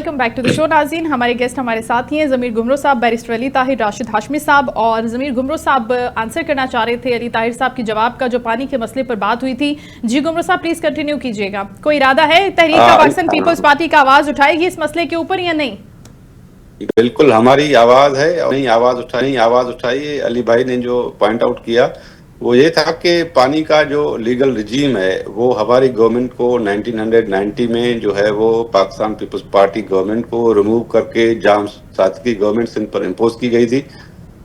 Welcome back to the show नाज़रीन। हमारे guest हमारे साथ ही हैं ज़मीर गुमरो साहब, बैरिस्टर अली ताहिर, राशिद हाशमी साहब। और ज़मीर गुमरो साहब आंसर करना चाह रहे थे अली ताहिर साहब की जवाब का, जो पानी के मसले पर बात हुई थी। जी गुमरो साहब प्लीज कंटिन्यू कीजिएगा। कोई इरादा है तहरीक पाकिस्तान पीपल्स पार्टी का आवाज उठाएगी इस मसले के ऊपर या नहीं? बिल्कुल हमारी आवाज है और नहीं आवाज उठाई। अली भाई ने जो पॉइंट आउट किया वो ये था कि पानी का जो लीगल रिजीम है वो हमारी गवर्नमेंट को 1990 में जो है वो पाकिस्तान पीपल्स पार्टी गवर्नमेंट को रिमूव करके जाम साथ की गवर्नमेंट सिंध पर इम्पोज की गई थी।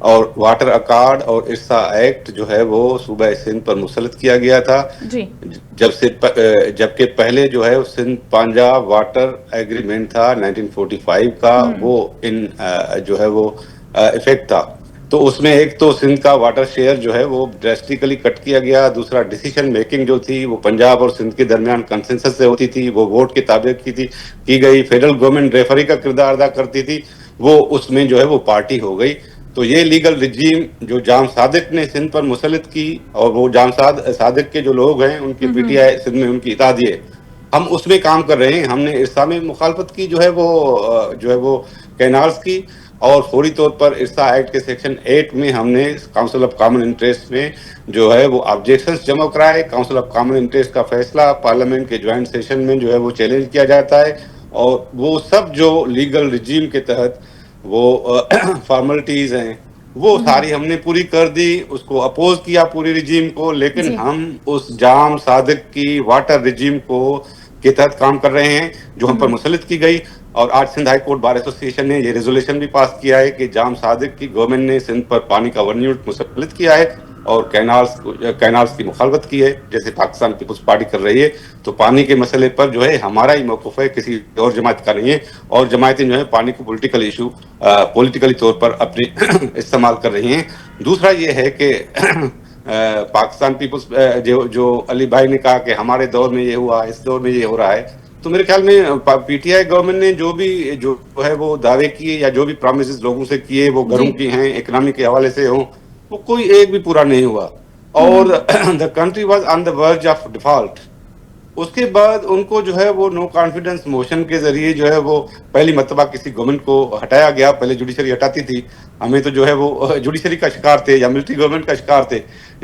और वाटर अकार्ड और इर्सा एक्ट जो है वो सूबा सिंध पर मुसलत किया गया था जी। जबकि पहले जो है सिंध पंजाब वाटर एग्रीमेंट था 1945 का, वो इन जो है वो इफेक्ट था। तो उसमें एक तो सिंध का वाटर शेयर जो है वो ड्रेस्टिकली कट किया गया। दूसरा डिसीजन मेकिंग जो थी वो पंजाब और सिंध के दरमियान कंसेंसस से होती थी, वो वोट के ताबे की गई। फेडरल गवर्नमेंट रेफरी का किरदार अदा करती थी, वो उसमें जो है वो पार्टी हो गई। तो ये लीगल रिजीम जो जाम सादिक ने सिंध पर मुसलत की, और वो जाम सादिक के जो लोग हैं उनके पीटीआई सिंध में उनकी इताद है, हम उसमें काम कर रहे हैं। हमने इर्सा में मुखालफत की जो है वो कैनाल्स की, और फौरी तौर पर इर्सा एक्ट के सेक्शन 8 में हमने काउंसिल ऑफ कॉमन इंटरेस्ट में जो है वो ऑब्जेक्शंस जमा कराए। काउंसिल ऑफ कॉमन इंटरेस्ट का फैसला पार्लियामेंट के ज्वाइंट सेशन में जो है वो चैलेंज किया जाता है, और वो सब जो लीगल रिजीम के तहत वो फॉर्मेलिटीज हैं वो सारी हमने पूरी कर दी। उसको अपोज किया पूरी रिजीम को, लेकिन हम उस जाम सादिक की वाटर रिजीम को के तहत काम कर रहे हैं जो हम पर मुसलत की गई। और आज Sindh high court bar association ने ये रेजोल्यूशन भी पास किया है कि जाम सादिक की गवर्नमेंट ने सिंध पर पानी का 1 यूनिट मुसलत किया है और कैनाल्स की मुखालफत की है, जैसे पाकिस्तान पीपल्स पार्टी कर रही है। तो पानी के मसले पर जो है हमारा ही मौक़िफ़ है, किसी और जमात का नहीं है। और जमातें जो है पानी को पॉलिटिकली तौर पर अपने इस्तेमाल कर रही हैं। दूसरा ये है कि पाकिस्तान पीपल्स जो अली भाई ने कहा कि हमारे दौर में ये हुआ, इस दौर में ये हो रहा है, तो मेरे ख्याल में पीटीआई गवर्नमेंट ने जो है वो दावे किए या जो भी प्रॉमिसेस लोगों से किए, वो घरों की हैं, इकोनॉमी के हवाले से हों, वो कोई एक भी पूरा नहीं हुआ। और the country was on the verge of default. उसके बाद उनको जो है वो नो कॉन्फिडेंस मोशन के जरिए जो है वो पहली मर्तबा किसी गवर्नमेंट को हटाया गया। पहले जुडिशरी हटाती थी, हमें तो जो है वो जुडिशरी का शिकार थे या मिलिट्री गवर्नमेंट का शिकार थे।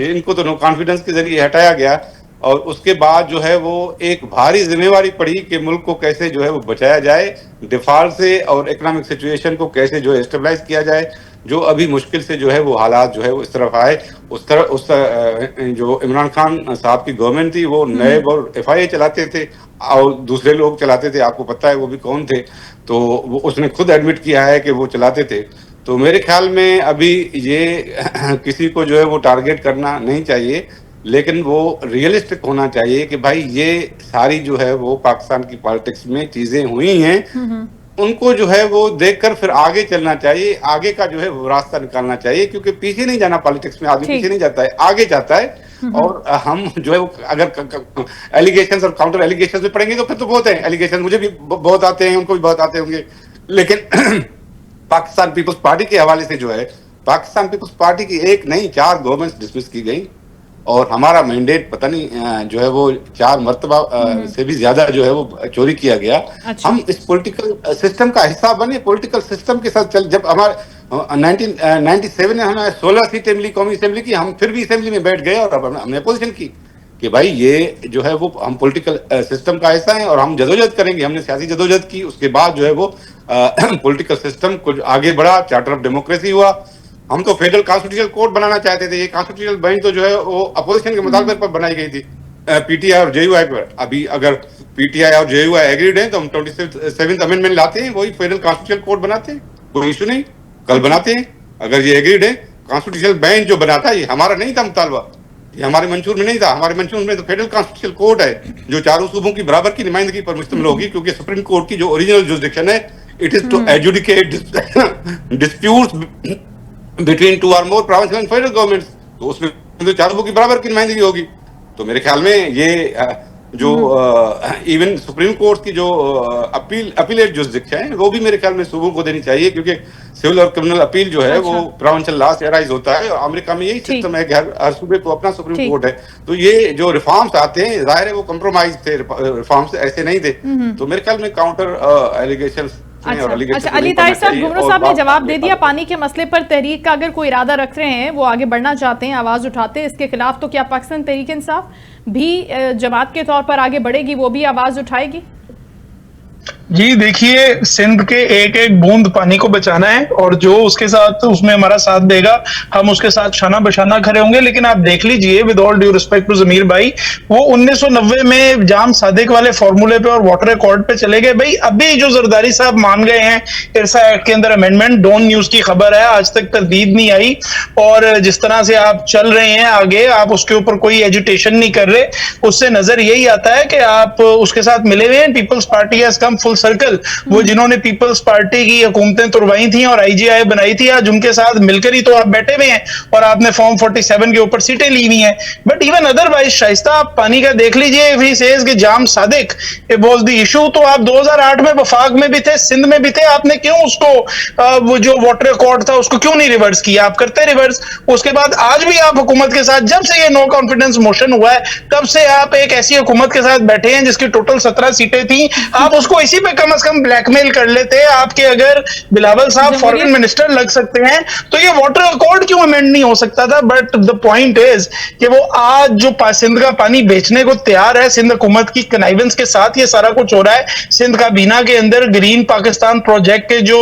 इनको तो नो कॉन्फिडेंस के जरिए हटाया गया, और उसके बाद जो है वो एक भारी जिम्मेवारी पड़ी कि मुल्क को कैसे जो है वो बचाया जाए डिफॉल्ट से, और इकोनॉमिक सिचुएशन को कैसे जो है स्टेबलाइज किया जाए। जो अभी मुश्किल से जो है वो हालात जो है वो इस तरफ आए, जो इमरान खान साहब की गवर्नमेंट थी वो नैब और एफआईए चलाते थे और दूसरे लोग चलाते थे, आपको पता है वो भी कौन थे। तो वो उसने खुद एडमिट किया है कि वो चलाते थे। तो मेरे ख्याल में अभी ये किसी को जो है वो टारगेट करना नहीं चाहिए, लेकिन वो रियलिस्टिक होना चाहिए कि भाई ये सारी जो है वो पाकिस्तान की पॉलिटिक्स में चीजें हुई हैं, उनको जो है वो देखकर फिर आगे चलना चाहिए, आगे का जो है वो रास्ता निकालना चाहिए। क्योंकि पीछे नहीं जाना, पॉलिटिक्स में आगे पीछे नहीं जाता है, आगे जाता है। और हम जो है वो अगर एलिगेशंस और काउंटर एलिगेशंस में पढ़ेंगे तो फिर तो बहुत है एलिगेशन, मुझे भी बहुत आते हैं, उनको भी बहुत आते होंगे। लेकिन पाकिस्तान पीपल्स पार्टी के हवाले से जो है, पाकिस्तान पीपल्स पार्टी की एक नहीं 4 गवर्नमेंट डिसमिस की गई, और हमारा मैंडेट पता नहीं जो है वो 4 मर्तबा से भी ज्यादा जो है वो चोरी किया गया। अच्छा। हम इस पॉलिटिकल सिस्टम का हिस्सा बने, पॉलिटिकल सिस्टम के साथ चल। जब हमारे 1997 में हमें 16 सीटें मिली कौमी असेंबली की, हम फिर भी असेंबली में बैठ गए और हमने अपोजिशन की कि भाई ये जो है वो हम पॉलिटिकल सिस्टम का हिस्सा हैं और हम जदोजहद करेंगे। हमने सियासी जदोजहद की, उसके बाद जो है वो पॉलिटिकल सिस्टम कुछ आगे बढ़ा, चार्टर ऑफ डेमोक्रेसी हुआ। हम तो फेडरल कॉन्स्टिट्यूशनल कोर्ट बनाना चाहते थे, ये कॉन्स्टिट्यूशनल बेंच तो जो है वो अपोजिशन के मुतालबे पर बनाई गई थी पीटीआई और जेयूआई पर। अभी अगर पीटीआई और जेयूआई एग्रीड हैं तो हम 27th अमेंडमेंट लाते हैं, वही फेडरल कॉन्स्टिट्यूशनल कोर्ट बनाते हैं, कोई इशू नहीं, कल बनाते हैं अगर ये एग्रीड है। कॉन्स्टिट्यूशनल बेंच जो बनाता है ये हमारा नहीं था मुतालबा, ये हमारे मंशूर में नहीं था। हमारे मंशूर में तो फेडरल कॉन्स्टिट्यूशनल कोर्ट है जो चारों सूबों की बराबर की नुमाइंदगी पर मुश्तमिल होगी, क्योंकि सुप्रीम कोर्ट की जो ओरिजिनल जुरिसडिक्शन है it is to adjudicate disputes between 2 और more provincial and federal governments. तो उसमें तो चारों की बराबर की नुमाइंदगी होगी। तो मेरे ख्याल में ये जो इवन सुप्रीम कोर्ट की जो अपीलेट जुरिसडिक्शन है वो भी मेरे ख्याल में सूबों को देनी चाहिए, क्योंकि सिविल और क्रिमिनल अपील जो है वो प्रोविंशियल लॉ से अराइज होता है। और अमेरिका में यही सिस्टम है कि हर सूबे को अपना सुप्रीम कोर्ट है। तो ये जो रिफॉर्म्स आते हैं जाहिर है वो कंप्रोमाइज थे, रिफॉर्म्स ऐसे नहीं थे। तो मेरे ख्याल में काउंटर एलिगेशन अच्छा, अली ताहिर साहब, गुमरो साहब ने जवाब दे दिया पानी के मसले पर। तहरीक का अगर कोई इरादा रख रहे हैं, वो आगे बढ़ना चाहते हैं, आवाज उठाते हैं इसके खिलाफ, तो क्या पाकिस्तान तहरीक इंसाफ भी जमात के तौर पर आगे बढ़ेगी, वो भी आवाज उठाएगी? जी देखिए, सिंध के एक एक बूंद पानी को बचाना है और जो उसके साथ उसमें हमारा साथ देगा हम उसके साथ शाना बशाना खड़े होंगे। लेकिन आप देख लीजिए, with all due respect to Zameer भाई, वो 1990 में जाम सादिक वाले फॉर्मूले पे और वाटर रिकॉर्ड पे चले गए। भाई अभी जो जरदारी साहब मान गए हैं इरसा एक्ट के अंदर अमेंडमेंट, डॉन न्यूज की खबर है, आज तक तरदीद नहीं आई। और जिस तरह से आप चल रहे हैं आगे, आप उसके ऊपर कोई एजुटेशन नहीं कर रहे, उससे नजर यही आता है कि आप उसके साथ मिले हुए हैं। Peoples Party has come full circle. वो जिन्होंने पीपल्स पार्टी की हुकूमतें तुड़वाई थी और आईजीआई बनाई थी, आज उनके साथ मिलकर ही तो आप बैठे हुए हैं और आपने फॉर्म 47 के ऊपर सीटें ली हुई हैं। बट इवन अदरवाइज शाइस्ता, आप पानी का देख लीजिए, इफ ही सेज कि जाम सादिक वाज द इशू, तो आप 2008 में वफाक में भी थे, सिंध में भी थे, आपने क्यों उसको वो जो वाटर रिकॉर्ड था उसको क्यों नहीं रिवर्स किया? आप करते रिवर्स। उसके बाद आज भी आप हुकूमत के साथ, जब से ये नो कॉन्फिडेंस मोशन हुआ है तब से आप एक ऐसी हुकूमत के साथ बैठे हैं जिसकी टोटल 17 सीटें थी। आप उसको इसी पे कम से कम ब्लैकमेल कर लेते। आपके अगर बिलावल साहब फॉरेन मिनिस्टर लग सकते हैं तो ये वाटर अकॉर्ड क्यों अमेंड नहीं हो सकता था? बट द पॉइंट इज कि वो आज जो सिंध का पानी बेचने को तैयार है, सिंध हुकूमत की कनाइवेंस के साथ ये सारा कुछ हो रहा है। सिंध का बीना के अंदर ग्रीन पाकिस्तान प्रोजेक्ट के जो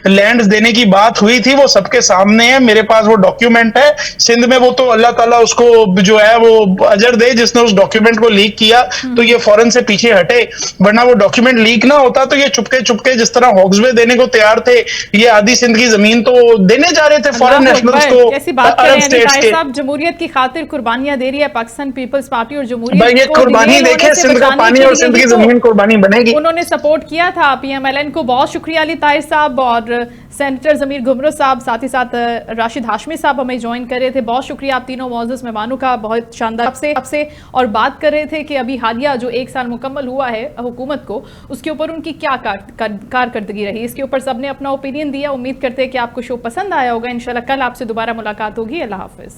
लैंड देने की बात हुई थी वो सबके सामने है, मेरे पास वो डॉक्यूमेंट है। सिंध में वो तो अल्लाह ताला उसको जो है वो अजर दे जिसने उस डॉक्यूमेंट को लीक किया, तो ये फौरन से पीछे हटे, वरना वो डॉक्यूमेंट लीक ना होता तो ये चुपके चुपके जिस तरह हॉक्सवे देने को तैयार थे, ये आधी सिंध की जमीन तो देने जा रहे थे फॉरेन नेशनल्स को। कैसी बात कर रहे हैं अली ताहिर साहब, जमहूरियत की खातिर कुर्बानियां दे रही है पाकिस्तान पीपल्स पार्टी और जमहूरियत भाई ये कुर्बानी देखे, सिंध का पानी और सिंध की जमीन कुर्बानी बनेगी। उन्होंने सपोर्ट किया था पीएमएलएन को। बहुत शुक्रिया अली ताहिर साहब और सेनेटर जमीर गुमरो साहब, साथ ही साथ राशिद हाशमी साहब हमें ज्वाइन कर रहे थे। बहुत शुक्रिया आप तीनों मौजूद मेहमानों का, बहुत शानदार आपसे और बात कर रहे थे कि अभी हालिया जो 1 साल मुकम्मल हुआ है हुकूमत को, उसके ऊपर उनकी क्या कारकर्दगी रही, इसके ऊपर सबने अपना ओपिनियन दिया। उम्मीद करते हैं कि आपको शो पसंद आया होगा। इंशाल्लाह कल आपसे दोबारा मुलाकात होगी। अल्लाह हाफिज।